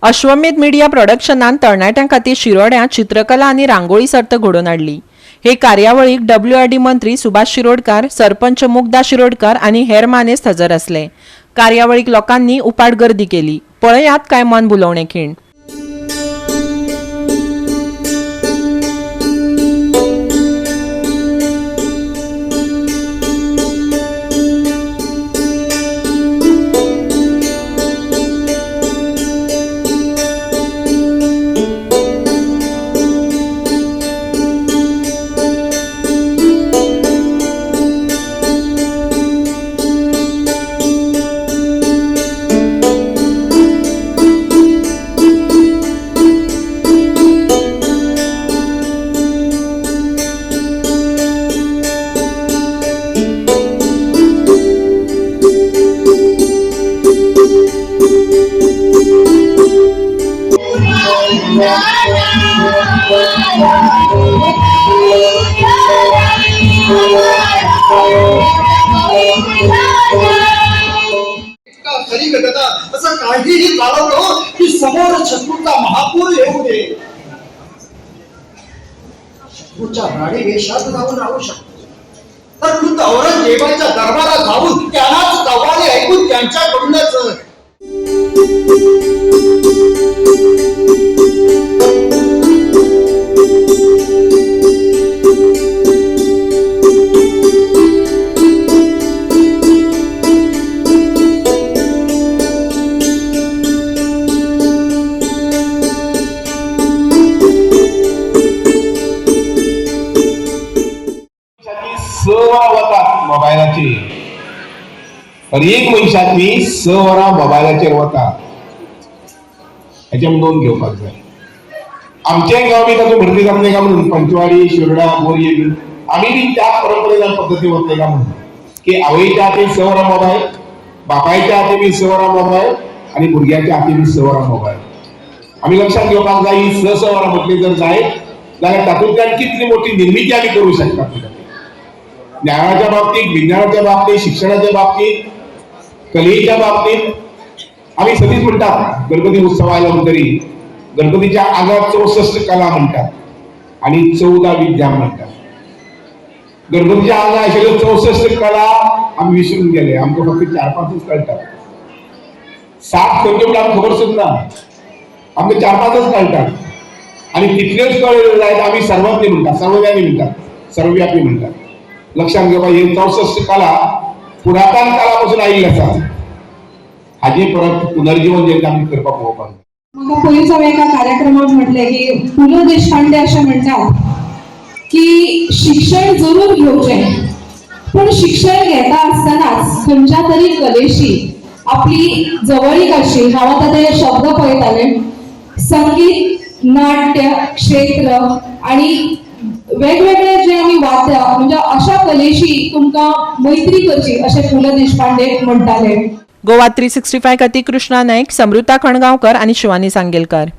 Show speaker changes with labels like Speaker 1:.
Speaker 1: अश्वमेध मिडिया प्रोडक्शनान तरणाट्यां खातीर शिरोड्यां चित्रकला आनी रांगोळी सर्त घडोवन हाडली। हे कार्यावळीक WRD मंत्री सुभाष शिरोडकार, सरपंच मुग्धा शिरोडकार आनी हेर मानेस्त हजर आसले। कार्यावळीक लोकांनी उपाट गर्दी केली। पळयात कांय मन भुलोवणे खीण।
Speaker 2: खरी घटना असं काहीही चालवलं की समोर शत्रूचा महापूर येऊ दे। शत्रूच्या राणी वेशात जाऊन राहू शकतो, तर खुद्द औरंगजेबाच्या दरबारात जाऊन त्यालाच कव्वाली ऐकून त्यांच्याकडूनच
Speaker 3: वतात मोबायलाचेर, तर एक मनशाची 6 वरां मोबायलाचेर वतात। हेचे नोंद घेवपाक जाय। आमचे गांव बी तातूंत भरती जातले काय म्हणून पंचवाडी, शिरोडा, बोरये बी आमी बी त्या परंपरेन पद्दती वतले काय म्हणून की आवयच्या हातीन 6 वरां मोबायल, बापायच्या हातीन बी 6 वरां मोबायल आनी भुरग्याच्या हातीन बी 6 वरां मोबायल। आमी लक्षात घेवपाक जाय ही 6 वरां म्हटली जर जायत जाल्यार तातूंतल्यान कितली मोठी निर्मिती आमी करूं शकतात। ज्ञानाच्या बाबतीत, विज्ञानाच्या बाबतीत, शिक्षणाच्या बाबतीत, कलेच्या बाबतीत आम्ही सदीच म्हणतात गणपती उत्सव आयला म्हणटरी गणपतीच्या आगार 64 कला म्हणतात आणि 14 विद्या म्हणतात। गणपतीच्या आगार आशिल्ल्यो 64 कला आम्ही विसरून गेले। आमकां फक्त 4-5च कळटात। 7 खंयच्यो म्हणून आमकां खबर सुद्दां ना। आमकां 4-5च कळटात आणि तितल्योच कळ्ळ्यो जायत आमी सर्वज्ञ म्हणटात, सर्वव्यापी म्हणटात, सर्वव्यापी म्हणटात। लक्षात घेवपा हे 64 कला पुरातन काळापासून आयिल्ली आसा। हाजे परत पुनर्जीवन जेन्ना आमी करपाक पळोवपाक
Speaker 4: म्हाका पयलींच हांवें एका कार्यक्रमात म्हटलें की पु ल देशपांडे अशें म्हणटात की शिक्षण जरूर घेवचें, पण शिक्षण घेता आसतनाच खंयच्या तरी कलेशी आपली जवळीक आशिल्ली। हांव आतां ते शब्द पळयतालें, संगीत, नाट्य क्षेत्र आणि वेगवेगळे जे आमी वाद्य म्हणजे अशा कलेशी तुमकां मैत्री करची अशें पु ल देशपांडे म्हणटाले।
Speaker 1: गोवा 365 खातीर कृष्णा नायक, समृता खणगांवकर आनी शिवानी सांगेलकार।